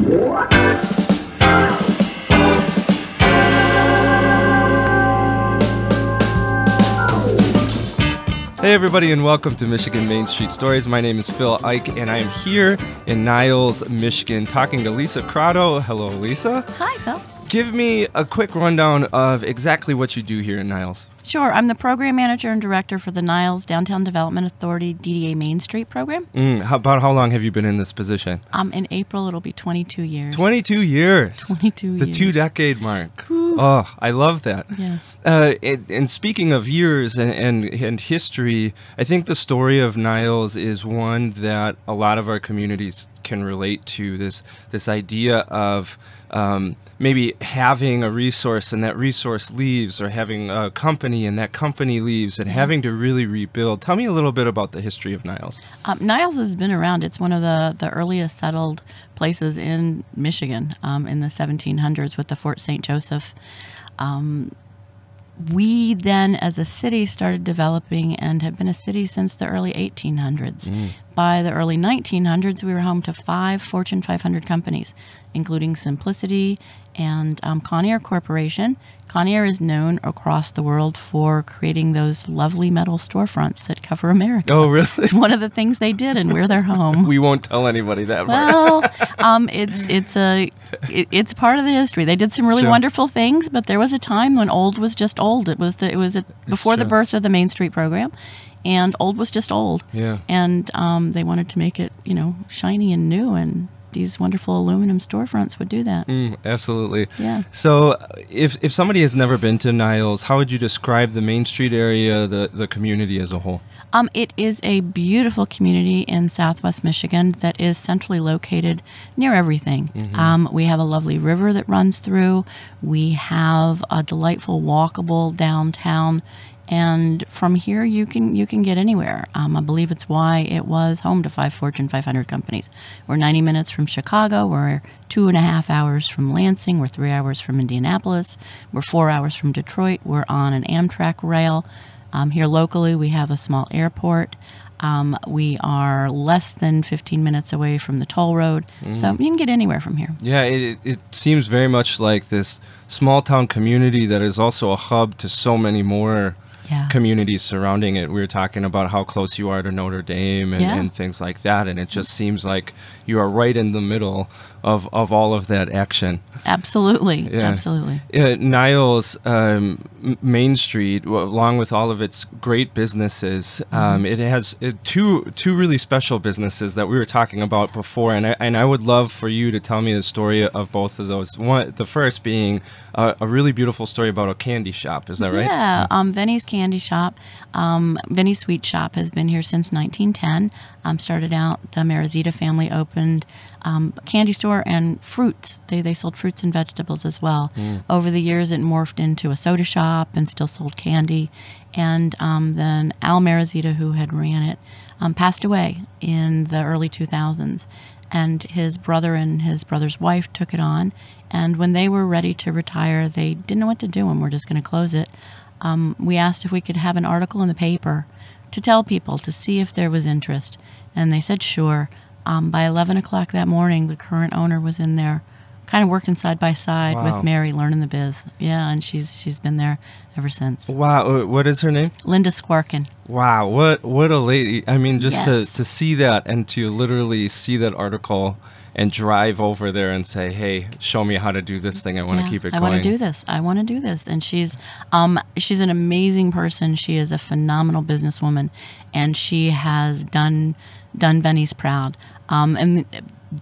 Hey everybody, and welcome to Michigan Main Street Stories. My name is Phil Ike, and I am here in Niles, Michigan, talking to Lisa Croteau. Hello, Lisa. Hi, Phil. Give me a quick rundown of exactly what you do here in Niles. Sure. I'm the program manager and director for the Niles Downtown Development Authority DDA Main Street program. How long have you been in this position? In April, it'll be 22 years. 22 years. 22 years. The 2-decade mark. Ooh. Oh, I love that. Yeah. And speaking of years and history, I think the story of Niles is one that a lot of our communities can relate to. This idea of maybe having a resource and that resource leaves, or having a company and that company leaves, and having to really rebuild. Tell me a little bit about the history of Niles. Niles has been around. It's one of the earliest settled places in Michigan in the 1700s with the Fort St. Joseph. We then, as a city, started developing and have been a city since the early 1800s. By the early 1900s, we were home to 5 Fortune 500 companies, including Simplicity and Conair Corporation. Conair is known across the world for creating those lovely metal storefronts that cover America. Oh, really? It's one of the things they did, and we're their home. We won't tell anybody that. Well, it's part of the history. They did some really wonderful things, but there was a time when old was just old. It was before the birth of the Main Street program, and old was just old. Yeah. And they wanted to make it, shiny and new, and these wonderful aluminum storefronts would do that. Absolutely. Yeah. So if somebody has never been to Niles, how would you describe the Main Street area, the community as a whole? It is a beautiful community in southwest Michigan that is centrally located near everything. We have a lovely river that runs through. We have a delightful walkable downtown. And from here, you can get anywhere. I believe it's why it was home to 5 Fortune 500 companies. We're 90 minutes from Chicago. We're 2.5 hours from Lansing. We're 3 hours from Indianapolis. We're 4 hours from Detroit. We're on an Amtrak rail. Here locally, we have a small airport. We are less than 15 minutes away from the toll road. So you can get anywhere from here. Yeah, it seems very much like this small town community that is also a hub to so many more communities surrounding it. We were talking about how close you are to Notre Dame and things like that, and it just seems like you are right in the middle of all of that action. Absolutely. Yeah. Absolutely. Niles Main Street, along with all of its great businesses, it has two really special businesses that we were talking about before, and I would love for you to tell me the story of both of those. The first being a really beautiful story about a candy shop. Is that right? Yeah. Venny's Candy Shop, Venny's Sweet Shop has been here since 1910. Started out, the Marizita family opened a candy store and fruits. They sold fruits and vegetables as well. Over the years, it morphed into a soda shop and still sold candy. And then Al Marizita, who had ran it, passed away in the early 2000s. And his brother and his brother's wife took it on. And when they were ready to retire, they didn't know what to do and were just going to close it. We asked if we could have an article in the paper to tell people, to see if there was interest. And they said sure. By 11 o'clock that morning, the current owner was in there kind of working side by side with Mary, learning the biz. Yeah, and she's been there ever since. Wow. What is her name? Linda Squarkin. Wow. What a lady. I mean, just to see that, and to literally see that article and drive over there and say, hey, show me how to do this thing. I want to keep it going. I want to do this. I want to do this. And she's an amazing person. She is a phenomenal businesswoman, and she has done Venny's proud. And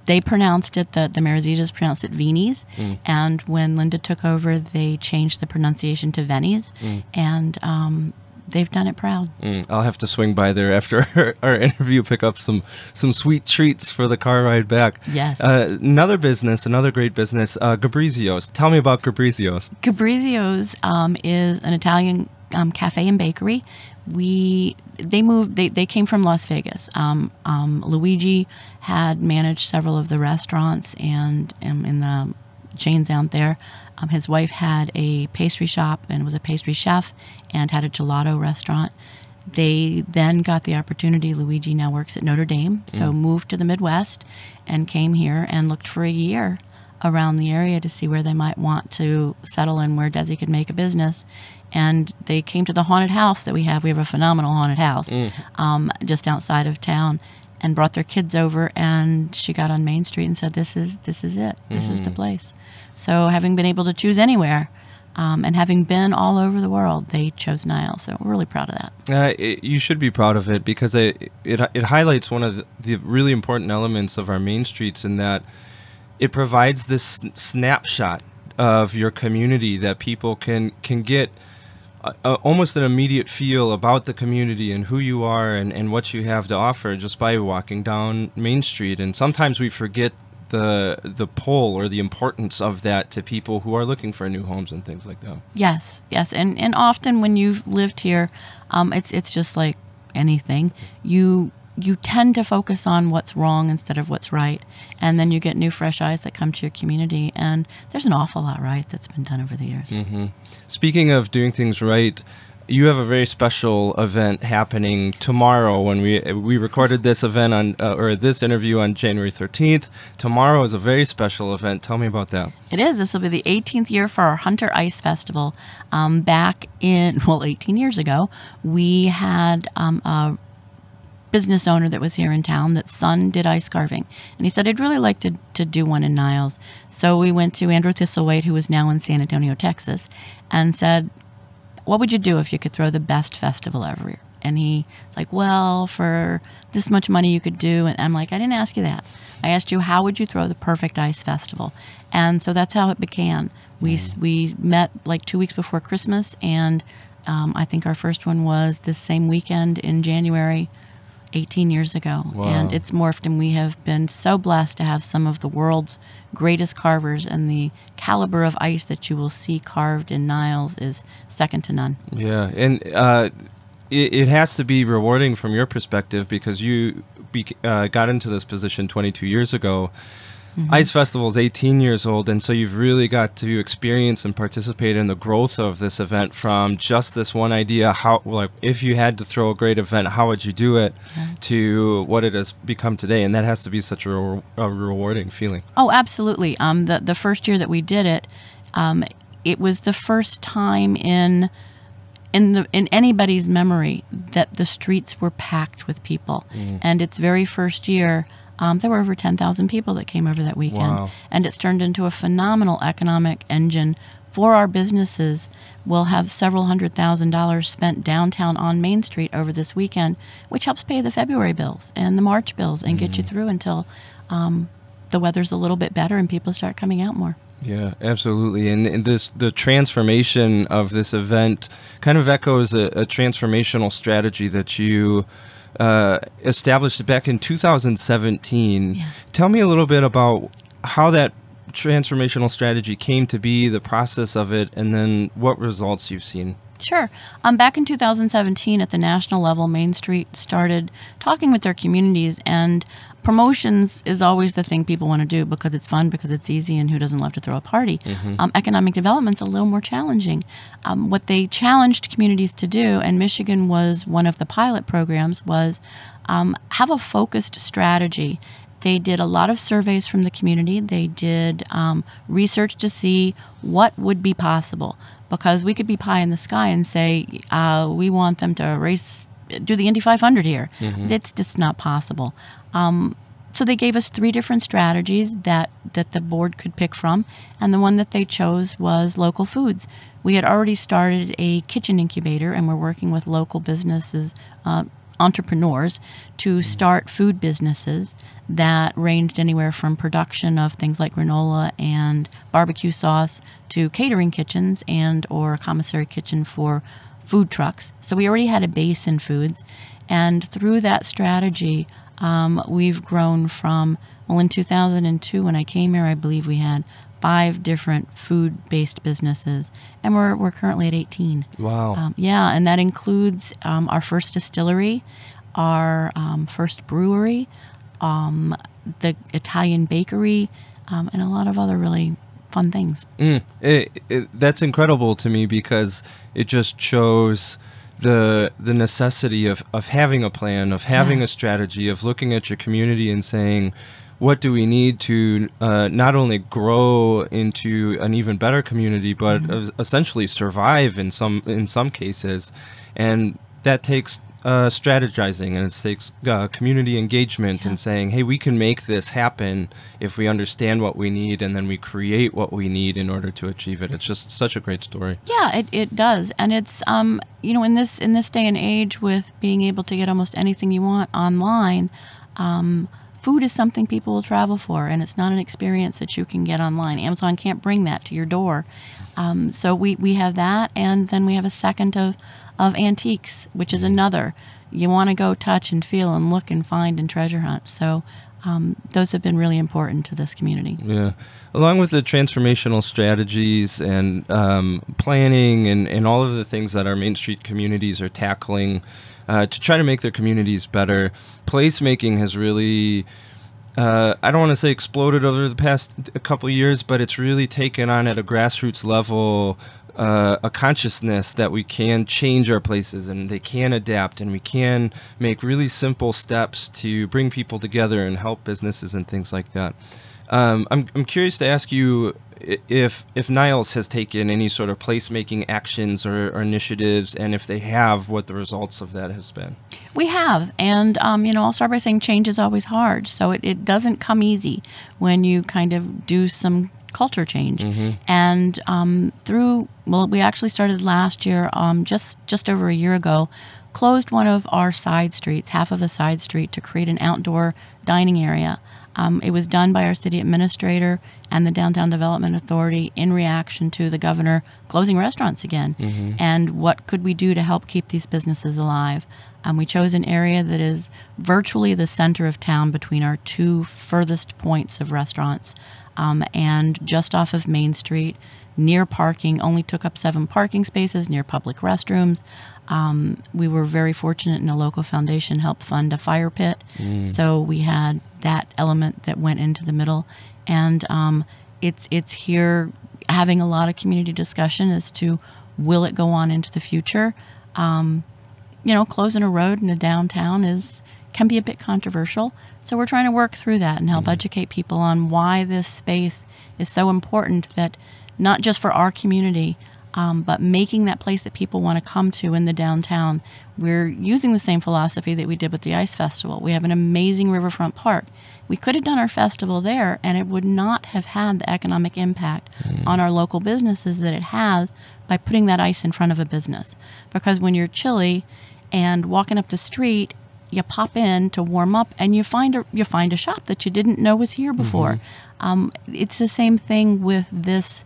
they pronounced it, the Marizitas pronounced it Veenies. And when Linda took over, they changed the pronunciation to Venny's. And they've done it proud. I'll have to swing by there after our interview, pick up some sweet treats for the car ride back. Yes. Another great business, Gabrizio's. Tell me about Gabrizio's. Gabrizio's is an Italian cafe and bakery. They came from Las Vegas. Luigi had managed several of the restaurants and in the chains out there. His wife had a pastry shop and was a pastry chef and had a gelato restaurant. They then got the opportunity. Luigi now works at Notre Dame, so moved to the Midwest and came here and looked for a year around the area to see where they might want to settle and where Desi could make a business. And they came to the haunted house that we have. We have a phenomenal haunted house just outside of town, and brought their kids over. And she got on Main Street and said, "This is it. This is the place." So, having been able to choose anywhere, and having been all over the world, they chose Niles. So we're really proud of that. You should be proud of it, because it highlights one of the really important elements of our main streets, in that it provides this snapshot of your community that people can get almost an immediate feel about the community and who you are and what you have to offer just by walking down Main Street. And sometimes we forget the pull or the importance of that to people who are looking for new homes and things like that. Yes, and often when you've lived here, it's just like anything. You tend to focus on what's wrong instead of what's right, and then you get new, fresh eyes that come to your community, and there's an awful lot right that's been done over the years. Speaking of doing things right, you have a very special event happening tomorrow. When we recorded this event or this interview on January 13th, tomorrow is a very special event. Tell me about that. It is. This will be the 18th year for our Hunter Ice Festival. Back in 18 years ago, we had a business owner that was here in town that's son did ice carving, and he said he'd really like to do one in Niles. So we went to Andrew Thistlewaite, who is now in San Antonio, Texas, and said, "What would you do if you could throw the best festival ever?" And he's like, "Well, for this much money you could do." And I'm like, "I didn't ask you that. I asked you, how would you throw the perfect ice festival?" And so that's how it began. We met like 2 weeks before Christmas, and I think our first one was this same weekend in January 18 years ago. Wow. And it's morphed, and we have been so blessed to have some of the world's greatest carvers, and the caliber of ice that you will see carved in Niles is second to none. Yeah, and it has to be rewarding from your perspective, because you got into this position 22 years ago. Ice Festival is 18 years old, and so you've really got to experience and participate in the growth of this event from just this one idea, how, like, if you had to throw a great event, how would you do it, to what it has become today. And that has to be such a rewarding feeling. Oh, absolutely. The first year that we did it, it was the first time in anybody's memory that the streets were packed with people. And its very first year, there were over 10,000 people that came over that weekend. Wow. And it's turned into a phenomenal economic engine for our businesses. We'll have several $100,000 spent downtown on Main Street over this weekend, which helps pay the February bills and the March bills and get you through until the weather's a little bit better and people start coming out more. Yeah, absolutely. And the transformation of this event kind of echoes a transformational strategy that you established back in 2017. Yeah. Tell me a little bit about how that transformational strategy came to be, the process of it, and then what results you've seen. Sure. Back in 2017 at the national level, Main Street started talking with their communities, and promotions is always the thing people want to do because it's fun, because it's easy, and who doesn't love to throw a party? Economic development's a little more challenging. What they challenged communities to do, and Michigan was one of the pilot programs, was have a focused strategy. They did a lot of surveys from the community. They did research to see what would be possible, because we could be pie in the sky and say, we want them to do the Indy 500 here. It's just not possible. So they gave us 3 different strategies that the board could pick from, and the one that they chose was local foods. We had already started a kitchen incubator, and we're working with local businesses, entrepreneurs, to start food businesses that ranged anywhere from production of things like granola and barbecue sauce to catering kitchens and or a commissary kitchen for food trucks. So we already had a base in foods, and through that strategy, we've grown from, well, in 2002 when I came here, I believe we had 5 different food-based businesses, and we're currently at 18. Wow. Yeah, and that includes our first distillery, our first brewery, the Italian bakery, and a lot of other really fun things. That's incredible to me, because it just shows the necessity of having a plan, of having a strategy, of looking at your community and saying, what do we need to not only grow into an even better community, but essentially survive in some cases, and that takes strategizing, and it takes community engagement and saying, hey, we can make this happen if we understand what we need, and then we create what we need in order to achieve it. It's just such a great story. Yeah, it does. And it's, in this day and age, with being able to get almost anything you want online, food is something people will travel for, and it's not an experience that you can get online. Amazon can't bring that to your door. So we have that, and then we have a second of antiques, which is another. You want to go touch and feel and look and find and treasure hunt. So those have been really important to this community. Yeah. Along with the transformational strategies and planning and all of the things that our Main Street communities are tackling to try to make their communities better, placemaking has really, I don't want to say exploded over the past couple of years, but it's really taken on at a grassroots level a consciousness that we can change our places and they can adapt, and we can make really simple steps to bring people together and help businesses and things like that. I'm curious to ask you if Niles has taken any sort of placemaking actions or initiatives, and if they have, what the results of that has been. We have, and I'll start by saying change is always hard, so it doesn't come easy when you kind of do some culture change. And we actually started last year, just over a year ago, closed one of our side streets, half of a side street, to create an outdoor dining area. It was done by our city administrator and the Downtown Development Authority in reaction to the governor closing restaurants again. And what could we do to help keep these businesses alive? We chose an area that is virtually the center of town between our two furthest points of restaurants, and just off of Main Street, near parking, only took up 7 parking spaces, near public restrooms. We were very fortunate, and a local foundation helped fund a fire pit. So we had that element that went into the middle. And it's here having a lot of community discussion as to, will it go on into the future? Closing a road in a downtown can be a bit controversial. So we're trying to work through that and help educate people on why this space is so important, that not just for our community, but making that place that people want to come to in the downtown. We're using the same philosophy that we did with the Ice Festival. We have an amazing riverfront park. We could have done our festival there, and it would not have had the economic impact on our local businesses that it has by putting that ice in front of a business. Because when you're chilly and walking up the street, you pop in to warm up, and you find a shop that you didn't know was here before. It's the same thing with this,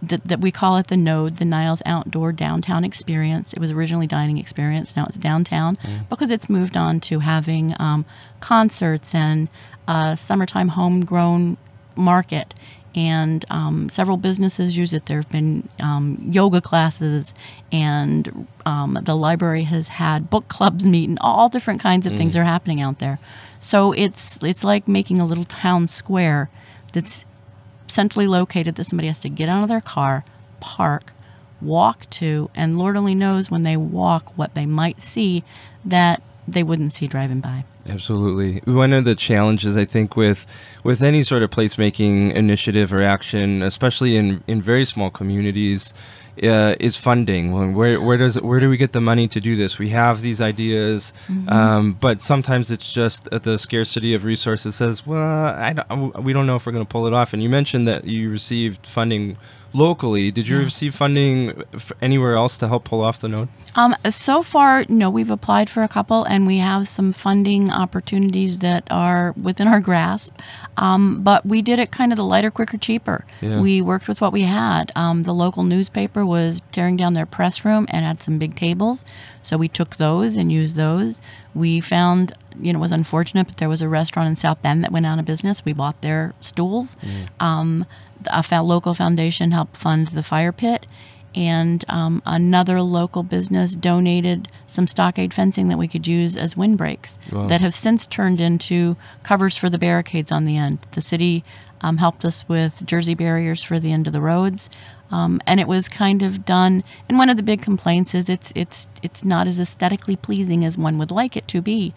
that we call it the Node, the Niles Outdoor Downtown Experience. It was originally dining experience, now it's downtown, because it's moved on to having concerts and summertime homegrown market. And several businesses use it. There have been yoga classes, and the library has had book clubs meet, and all different kinds of things are happening out there. So it's like making a little town square that's centrally located, that somebody has to get out of their car, park, walk to, and Lord only knows when they walk what they might see that they wouldn't see driving by. Absolutely. One of the challenges, I think, with any sort of placemaking initiative or action, especially in very small communities, is funding. Where do we get the money to do this? We have these ideas, but sometimes it's just the scarcity of resources says, well, we don't know if we're going to pull it off. And you mentioned that you received funding locally. Did you receive funding anywhere else to help pull off the Node? So far, no. We've applied for a couple, and we have some funding opportunities that are within our grasp. But we did it kind of the lighter, quicker, cheaper. Yeah. We worked with what we had. The local newspaper was tearing down their press room and had some big tables, so we took those and used those. We found, it was unfortunate, but there was a restaurant in South Bend that went out of business. We bought their stools. A local foundation helped fund the fire pit. and another local business donated some stockade fencing that we could use as windbreaks. Wow. That have since turned into covers for the barricades on the end. The city helped us with jersey barriers for the end of the roads, and it was kind of done. And one of the big complaints is it's not as aesthetically pleasing as one would like it to be.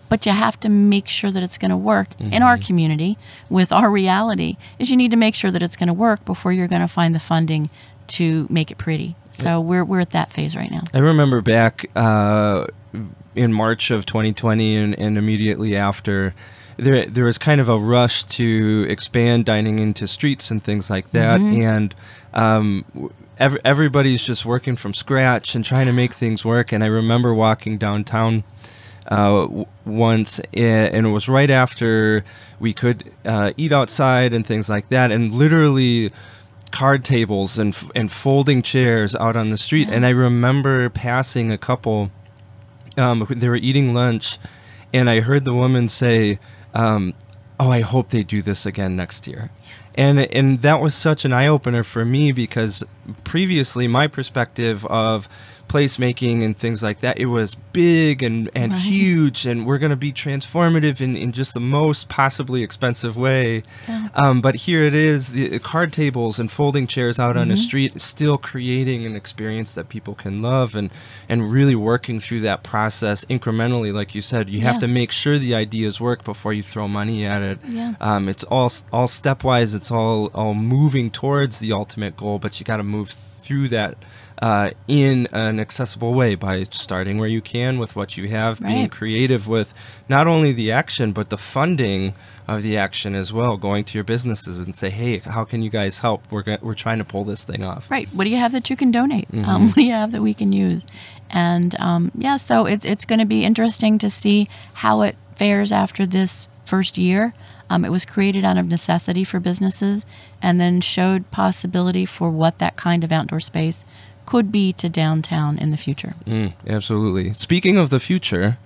But you have to make sure that it's going to work in our community with our reality. Is you need to make sure that it's going to work before you're going to find the funding to make it pretty. So we're at that phase right now. I remember back in March of 2020 and immediately after, there was kind of a rush to expand dining into streets and things like that, and everybody's just working from scratch and trying to make things work. And I remember walking downtown once, and it was right after we could eat outside and things like that, and literally card tables and folding chairs out on the street. And I remember passing a couple, they were eating lunch, and I heard the woman say, oh, I hope they do this again next year. And that was such an eye-opener for me, because previously my perspective of placemaking and things like that, it was big and huge, and we're going to be transformative in just the most possibly expensive way. But here it is, the card tables and folding chairs out on the street, still creating an experience that people can love, and really working through that process incrementally. Like you said, you have to make sure the ideas work before you throw money at it. It's all stepwise, it's all moving towards the ultimate goal, but you got to move through that in an accessible way by starting where you can with what you have, being creative with not only the action but the funding of the action as well, going to your businesses and say, hey, how can you guys help? We're trying to pull this thing off. Right. What do you have that you can donate? What do you have that we can use? And so it's going to be interesting to see how it fares after this first year. It was created out of necessity for businesses, and then showed possibility for what that kind of outdoor space could be to downtown in the future. Absolutely. Speaking of the future,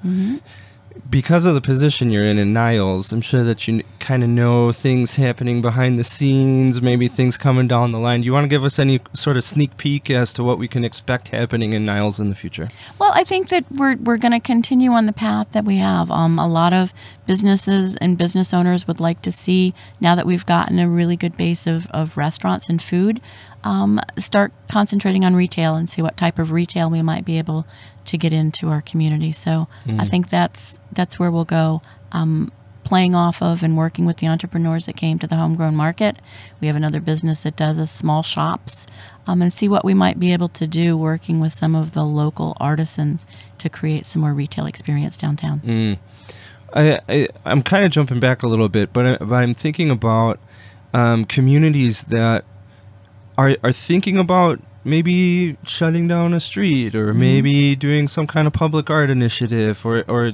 because of the position you're in Niles, I'm sure that you kind of know things happening behind the scenes, maybe things coming down the line. Do you want to give us any sort of sneak peek as to what we can expect happening in Niles in the future? Well, I think that we're going to continue on the path that we have. A lot of businesses and business owners would like to see, now that we've gotten a really good base of restaurants and food, start concentrating on retail and see what type of retail we might be able to get into our community. So I think that's where we'll go, playing off of and working with the entrepreneurs that came to the homegrown market. We have another business that does small shops, and see what we might be able to do working with some of the local artisans to create some more retail experience downtown. I'm kind of jumping back a little bit, but I'm thinking about communities that are thinking about maybe shutting down a street, or maybe doing some kind of public art initiative, or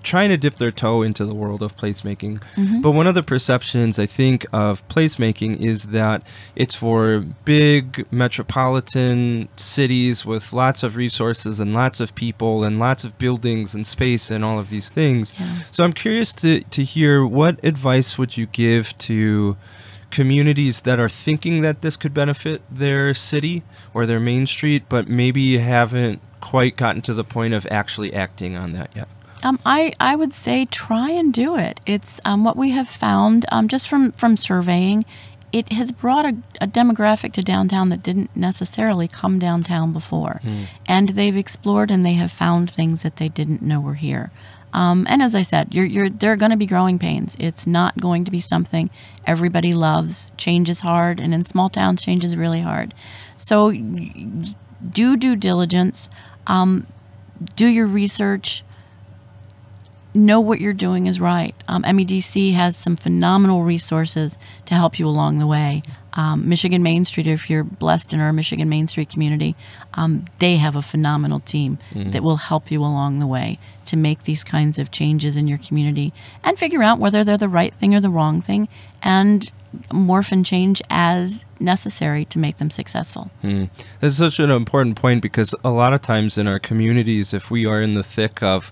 trying to dip their toe into the world of placemaking. But one of the perceptions, I think, of placemaking is that it's for big metropolitan cities with lots of resources and lots of people and lots of buildings and space and all of these things. So I'm curious to hear, what advice would you give to communities that are thinking that this could benefit their city or their main street, but maybe haven't quite gotten to the point of actually acting on that yet? I would say try and do it. It's what we have found, just from surveying, it has brought a demographic to downtown that didn't necessarily come downtown before. And they've explored, and they have found things that they didn't know were here. And as I said, there are going to be growing pains. It's not going to be something everybody loves. Change is hard, and in small towns, change is really hard. So do due diligence, do your research, know what you're doing is right. MEDC has some phenomenal resources to help you along the way. Michigan Main Street, if you're blessed in our Michigan Main Street community, they have a phenomenal team that will help you along the way to make these kinds of changes in your community and figure out whether they're the right thing or the wrong thing, and morph and change as necessary to make them successful. That's such an important point, because a lot of times in our communities, if we are in the thick of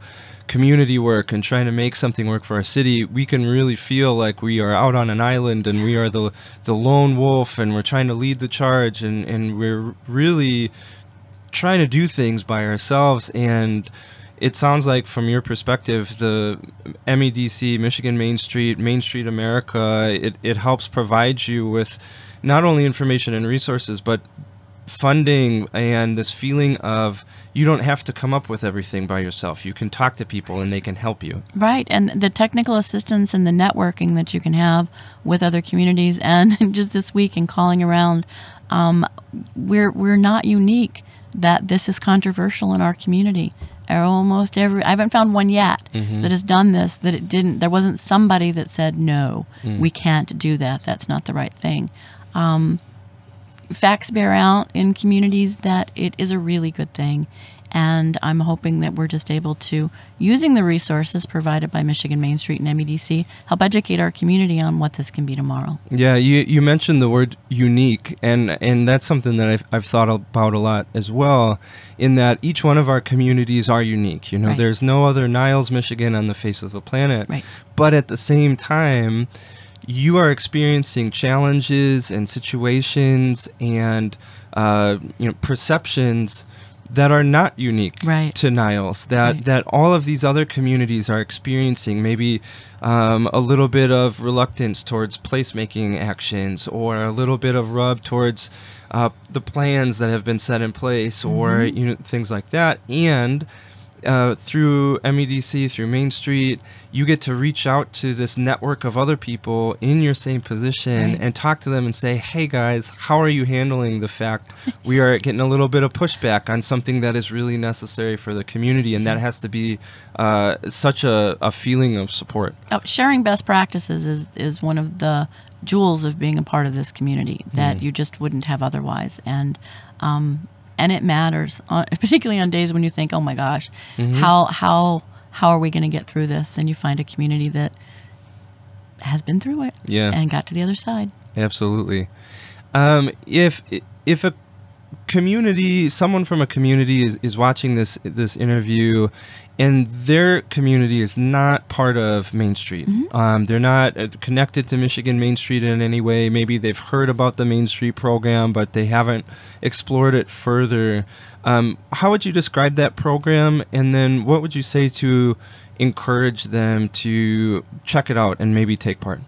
community work and trying to make something work for our city, we can really feel like we are out on an island and we are the lone wolf and we're trying to lead the charge and we're really trying to do things by ourselves. And it sounds like from your perspective, the MEDC, Michigan Main Street America, it helps provide you with not only information and resources, but funding and this feeling of you don't have to come up with everything by yourself. You can talk to people and they can help you. Right, and the technical assistance and the networking that you can have with other communities. And just this week in calling around, we're not unique that this is controversial in our community. Almost every, I haven't found one yet that has done this, that it didn't, there wasn't somebody that said, no, we can't do that. That's not the right thing. Facts bear out in communities that it is a really good thing. And I'm hoping that we're just able to, using the resources provided by Michigan Main Street and MEDC, help educate our community on what this can be tomorrow. Yeah, you mentioned the word unique, and that's something that I've thought about a lot as well, in that each one of our communities are unique. You know, Right. There's no other Niles, Michigan on the face of the planet. Right. But at the same time, you are experiencing challenges and situations and perceptions that are not unique Right. to Niles, that all of these other communities are experiencing. Maybe a little bit of reluctance towards placemaking actions, or a little bit of rub towards the plans that have been set in place, or things like that. And through MEDC, through Main Street, you get to reach out to this network of other people in your same position Right. and talk to them and say, hey guys, how are you handling the fact we are getting a little bit of pushback on something that is really necessary for the community? And that has to be such a feeling of support. Sharing best practices is one of the jewels of being a part of this community that you just wouldn't have otherwise. And it matters, particularly on days when you think, oh my gosh, how are we going to get through this? And you find a community that has been through it and got to the other side. Absolutely. If a community, someone from a community is watching this interview, and their community is not part of Main Street, they're not connected to Michigan Main Street in any way. Maybe they've heard about the Main Street program, but they haven't explored it further. How would you describe that program? And then what would you say to encourage them to check it out and maybe take part?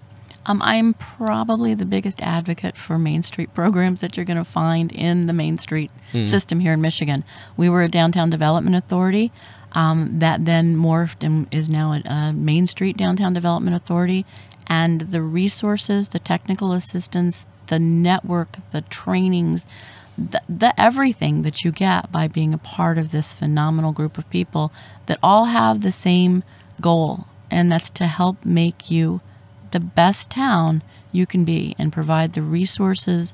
I'm probably the biggest advocate for Main Street programs that you're going to find in the Main Street system here in Michigan. We were a downtown development authority that then morphed and is now a Main Street Downtown Development Authority. And the resources, the technical assistance, the network, the trainings, the everything that you get by being a part of this phenomenal group of people that all have the same goal, and that's to help make you the best town you can be and provide the resources,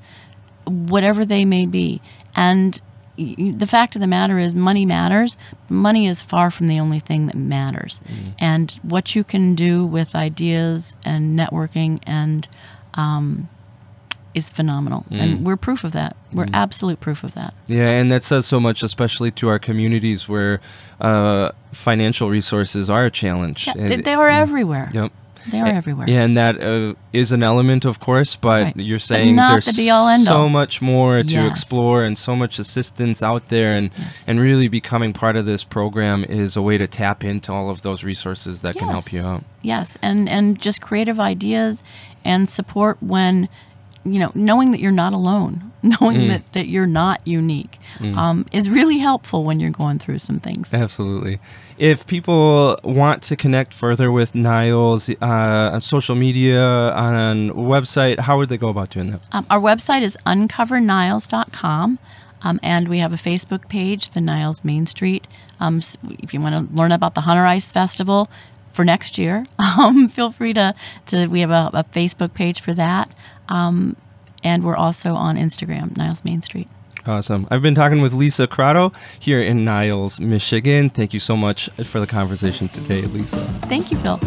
whatever they may be. And the fact of the matter is money matters. Money is far from the only thing that matters. And what you can do with ideas and networking and is phenomenal. And we're proof of that. We're absolute proof of that. Yeah, and that says so much, especially to our communities where financial resources are a challenge. Yeah, they are everywhere. Yep. They are everywhere. Yeah, and that is an element, of course, but Right. you're saying not there's the be-all, end-all. so much more to Yes. explore and so much assistance out there, and really becoming part of this program is a way to tap into all of those resources that can help you out. Yes, and just creative ideas and support when, knowing that you're not alone, knowing that you're not unique is really helpful when you're going through some things. Absolutely. If people want to connect further with Niles on social media, on a website, how would they go about doing that? Our website is uncoverniles.com, and we have a Facebook page, the Niles Main Street. If you want to learn about the Hunter Ice Festival for next year, feel free to we have a Facebook page for that. And we're also on Instagram, Niles Main Street. Awesome. I've been talking with Lisa Croteau here in Niles, Michigan. Thank you so much for the conversation today, Lisa. Thank you, Phil.